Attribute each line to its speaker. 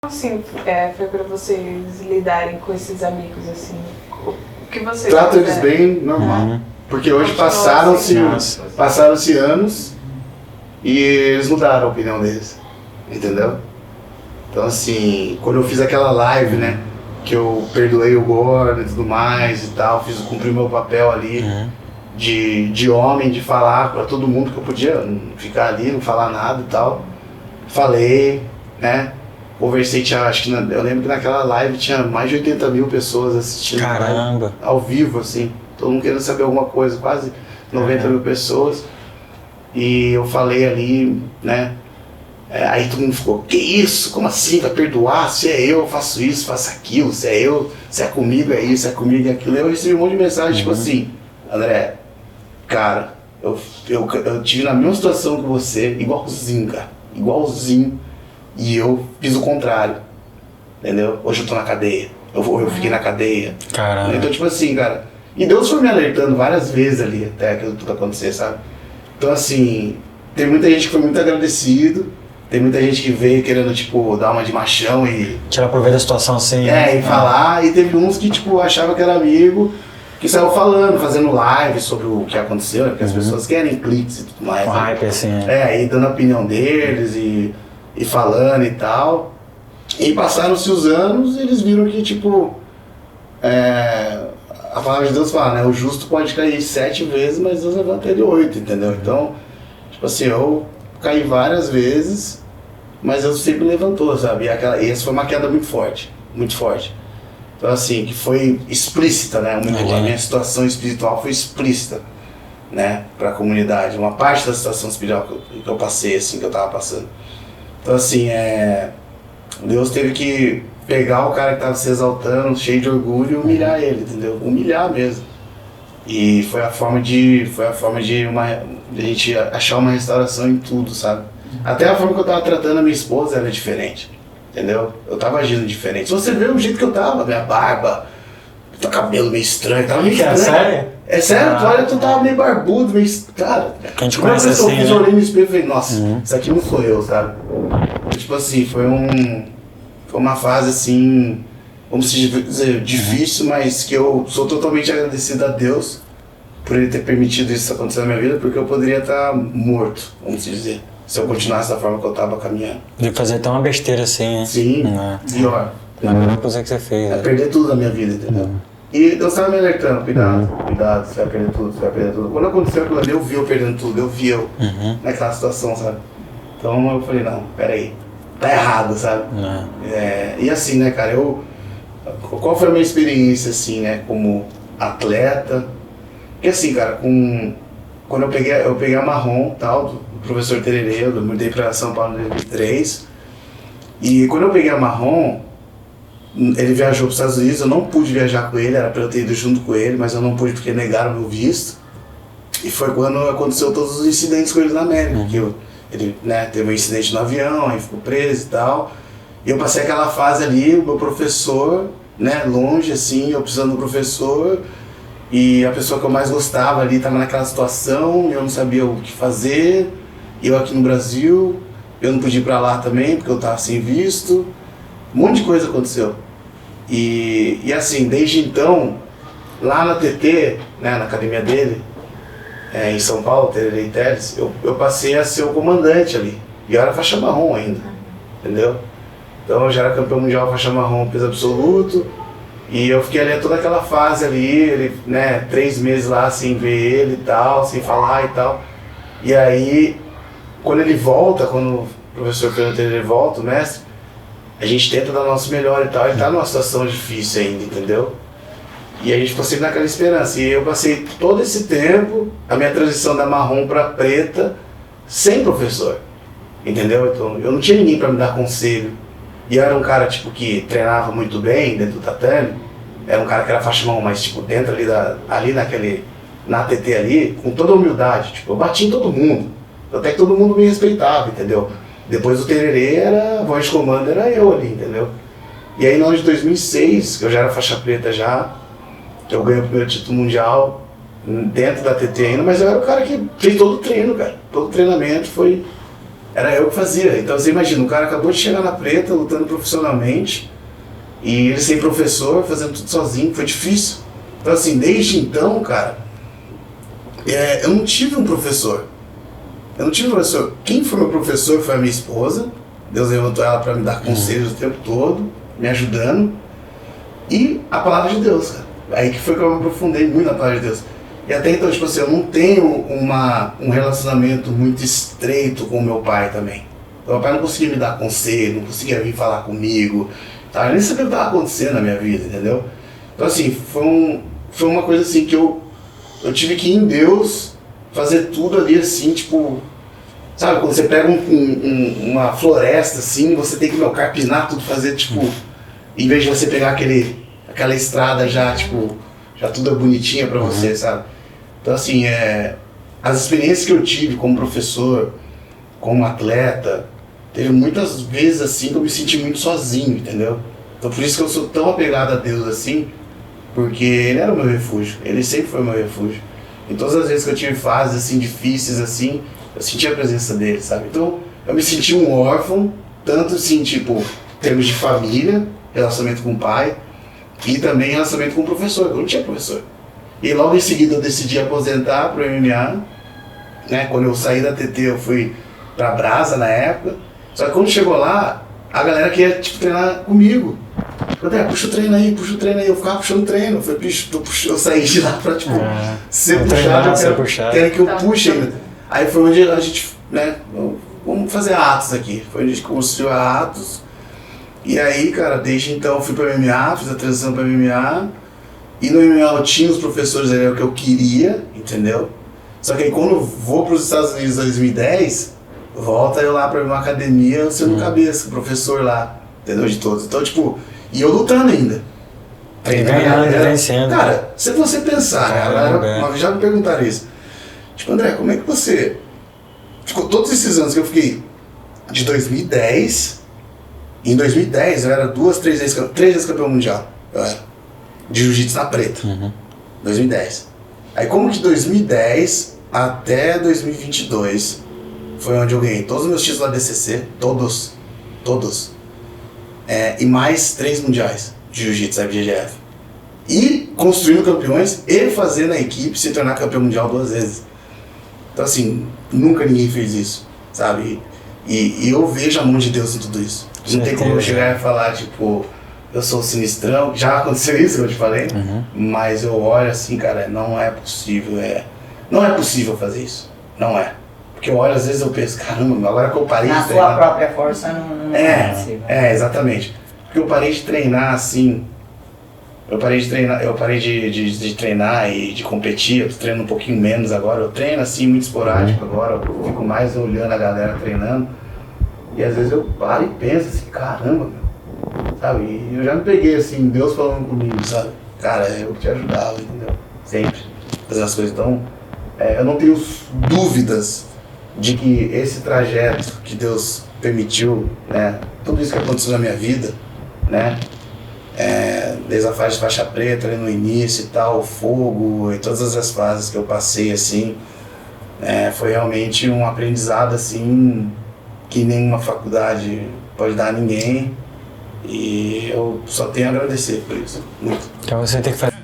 Speaker 1: Assim, foi pra vocês lidarem com esses amigos, assim? O que vocês
Speaker 2: Trato eles
Speaker 1: fizeram?
Speaker 2: bem, normal. Porque hoje
Speaker 1: Continua assim,
Speaker 2: passaram-se anos e eles mudaram a opinião deles, entendeu? Então assim, quando eu fiz aquela live, né, que eu perdoei o Gordon e tudo mais e tal, cumpri o meu papel ali de homem, de falar pra todo mundo que eu podia ficar ali, não falar nada e tal. Falei, né? Conversei, eu lembro que naquela live tinha mais de 80 mil pessoas assistindo.
Speaker 3: Caramba!
Speaker 2: Ao vivo, assim, todo mundo querendo saber alguma coisa, quase 90 mil pessoas. E eu falei ali, né? Aí todo mundo ficou, que isso? Como assim? Vai perdoar? Se é eu faço isso, faço aquilo, se é eu, se é comigo é isso, se é comigo é aquilo. Eu recebi um monte de mensagem, tipo assim, André, cara, eu tive na mesma situação que você, igualzinho, cara, igualzinho. E eu fiz o contrário, entendeu? Hoje eu tô na cadeia, eu fiquei na cadeia.
Speaker 3: Caramba.
Speaker 2: Então, tipo assim, cara, e Deus foi me alertando várias vezes ali, até aquilo tudo acontecer, sabe? Então, assim, tem muita gente que foi muito agradecido, tem muita gente que veio querendo, tipo, dar uma de machão e...
Speaker 3: Tirar proveito da situação assim.
Speaker 2: e falar, e teve uns que, tipo, achavam que era amigo, que saiu falando, fazendo live sobre o que aconteceu, né? Porque as pessoas querem cliques e tudo mais.
Speaker 3: Um
Speaker 2: né?
Speaker 3: hype assim.
Speaker 2: Aí dando a opinião deles e falando e tal. E passaram-se os anos e eles viram que, tipo, a palavra de Deus fala, né? O justo pode cair 7 vezes, mas Deus levanta ele 8, entendeu? Então, tipo assim, eu caí várias vezes, mas Deus sempre levantou, sabe? E essa foi uma queda muito forte, muito forte. Então, assim, que foi explícita, né? A minha situação espiritual foi explícita, né? Para a comunidade. Uma parte da situação espiritual que eu passei, assim, que eu tava passando. Então, assim, Deus teve que pegar o cara que tava se exaltando, cheio de orgulho, e humilhar ele, entendeu? Humilhar mesmo. E foi a forma de a gente achar uma restauração em tudo, sabe? Até a forma que eu tava tratando a minha esposa era diferente, entendeu? Eu tava agindo diferente. Se você vê o jeito que eu tava, minha barba, meu cabelo meio estranho, tava meio estranho.
Speaker 3: Sério?
Speaker 2: É sério, tu olha, tu tava meio barbudo, meio... Cara,
Speaker 3: a gente conhece assim,
Speaker 2: eu fiz, olhei no espelho e falei, nossa, isso aqui não sou eu, sabe? Tipo assim, foi uma fase assim, vamos dizer, difícil, mas que eu sou totalmente agradecido a Deus por Ele ter permitido isso acontecer na minha vida, porque eu poderia estar morto, vamos dizer, se eu continuasse da forma que eu estava caminhando.
Speaker 3: De fazer tão uma besteira assim, né?
Speaker 2: Sim, pior.
Speaker 3: Não é a mesma coisa que você fez.
Speaker 2: Perder tudo na minha vida, entendeu? E Deus estava me alertando, cuidado, você vai perder tudo, você vai perder tudo. Quando aconteceu aquilo ali, eu vi eu perdendo tudo, eu vi eu naquela situação, sabe? Então eu falei, não, peraí, tá errado, sabe? E assim, né, cara, qual foi a minha experiência, assim, né, como atleta? Porque assim, cara, quando eu peguei a marrom, tal, do professor Tererê, eu mudei pra São Paulo em 2003, e quando eu peguei a marrom, ele viajou para os Estados Unidos, eu não pude viajar com ele, era para eu ter ido junto com ele, mas eu não pude porque negaram meu visto. E foi quando aconteceu todos os incidentes com ele na América, que ele, né, teve um incidente no avião, aí ficou preso e tal. E eu passei aquela fase ali, o meu professor, né, longe assim, eu precisando do professor, e a pessoa que eu mais gostava ali estava naquela situação, eu não sabia o que fazer, eu aqui no Brasil, eu não podia ir para lá também, porque eu estava sem visto, um monte de coisa aconteceu. E assim, desde então, lá na TT, né, na academia dele, em São Paulo, Tererê e Teles, eu passei a ser o comandante ali. E eu era faixa marrom ainda, entendeu? Então eu já era campeão mundial faixa marrom, peso absoluto. E eu fiquei ali toda aquela fase ali, ele, né, 3 meses lá sem ver ele e tal, sem falar e tal. E aí, quando ele volta, quando o professor Fernando Tererê volta, o mestre, a gente tenta dar o nosso melhor e tal, ele tá numa situação difícil ainda, entendeu? E a gente ficou sempre naquela esperança. E eu passei todo esse tempo, a minha transição da marrom pra preta, sem professor, entendeu? Então eu não tinha ninguém pra me dar conselho. E eu era um cara, tipo, que treinava muito bem dentro do tatame, era um cara que era faixa marrom, mas tipo, dentro ali na TT ali, com toda a humildade, tipo, eu bati em todo mundo, até que todo mundo me respeitava, entendeu? Depois do Tererê, a voz de comando era eu ali, entendeu? E aí no ano de 2006, que eu já era faixa preta já, eu ganhei o primeiro título mundial dentro da TT ainda, mas eu era o cara que fez todo o treino, cara. Todo o treinamento foi Era eu que fazia. Então você imagina, o cara acabou de chegar na preta, lutando profissionalmente, e ele sem professor, fazendo tudo sozinho, foi difícil. Então assim, desde então, cara, eu não tive um professor. Eu não tive um professor. Quem foi meu professor foi a minha esposa. Deus levantou ela para me dar conselhos o tempo todo, me ajudando. E a palavra de Deus, cara. Aí que foi que eu me aprofundei muito na palavra de Deus. E até então, tipo assim, eu não tenho um relacionamento muito estreito com o meu pai também. Meu pai não conseguia me dar conselho, não conseguia vir falar comigo. Tá? Eu nem sabia o que estava acontecendo na minha vida, entendeu? Então assim, foi uma coisa assim que eu tive que ir em Deus fazer tudo ali assim, tipo... Sabe, quando você pega uma floresta assim, você tem que, carpinar tudo, fazer tipo... Em vez de você pegar aquela estrada já, tipo... Já tudo é bonitinha pra você, sabe? Então assim, as experiências que eu tive como professor, como atleta, teve muitas vezes assim que eu me senti muito sozinho, entendeu? Então por isso que eu sou tão apegado a Deus assim, porque Ele era o meu refúgio, Ele sempre foi o meu refúgio. E todas as vezes que eu tive fases assim, difíceis assim, eu senti a presença dele, sabe? Então eu me senti um órfão, tanto assim, tipo, em termos de família, relacionamento com o pai, e também relacionamento com o professor, eu não tinha professor. E logo em seguida eu decidi aposentar pro MMA, né? Quando eu saí da TT eu fui pra Brasa na época, só que quando chegou lá, a galera queria tipo, treinar comigo. André, puxa o treino aí, eu ficava puxando o treino. Eu falei, bicho, eu saí de lá pra tipo, ser puxado, querem que eu puxe ainda. Aí foi onde a gente, né, vamos fazer Atos aqui. Foi onde a gente construiu a Atos. E aí, cara, desde então eu fui pra MMA, fiz a transição pra MMA. E no MMA eu tinha os professores ali, era o que eu queria, entendeu? Só que aí quando eu vou pros Estados Unidos em 2010, volta eu lá pra uma academia, sendo cabeça, professor lá, entendeu? De todos. Então, tipo, e eu lutando ainda.
Speaker 3: Ganhando, vencendo.
Speaker 2: Cara, se você pensar, né, já me perguntaram isso. Tipo, André, como é que você... Ficou todos esses anos que eu fiquei de 2010... Em 2010 eu era 3 vezes campeão mundial. Eu era. De jiu-jitsu na preta. 2010. Aí como que 2010 até 2022 foi onde eu ganhei todos os meus títulos da DCC. Todos. E mais 3 mundiais de jiu-jitsu, IBJJF. E construindo campeões e fazendo a equipe se tornar campeão mundial 2 vezes. Então assim, nunca ninguém fez isso, sabe? E eu vejo a mão de Deus em tudo isso. Não tem como eu chegar e falar, tipo, eu sou sinistrão. Já aconteceu isso que eu te falei, mas eu olho assim, cara, não é possível, não é possível fazer isso. Não é. Porque eu olho, às vezes eu penso, caramba, agora que eu parei de treinar...
Speaker 4: Na sua própria força não é possível.
Speaker 2: Exatamente. Porque eu parei de treinar assim... Eu parei de treinar e de competir, eu treino um pouquinho menos agora. Eu treino assim, muito esporádico agora, eu fico mais olhando a galera treinando. E às vezes eu paro e penso assim, caramba, meu, sabe? E eu já me peguei assim, Deus falando comigo, sabe? Cara, eu te ajudava, entendeu? Sempre. Fazer as coisas. Então, eu não tenho dúvidas de que esse trajeto que Deus permitiu, né? Tudo isso que aconteceu na minha vida, né? Desde a fase de faixa preta ali no início e tal, o fogo e todas as fases que eu passei assim, foi realmente um aprendizado assim que nenhuma faculdade pode dar a ninguém, e eu só tenho a agradecer por isso, muito.
Speaker 3: Então você tem que fazer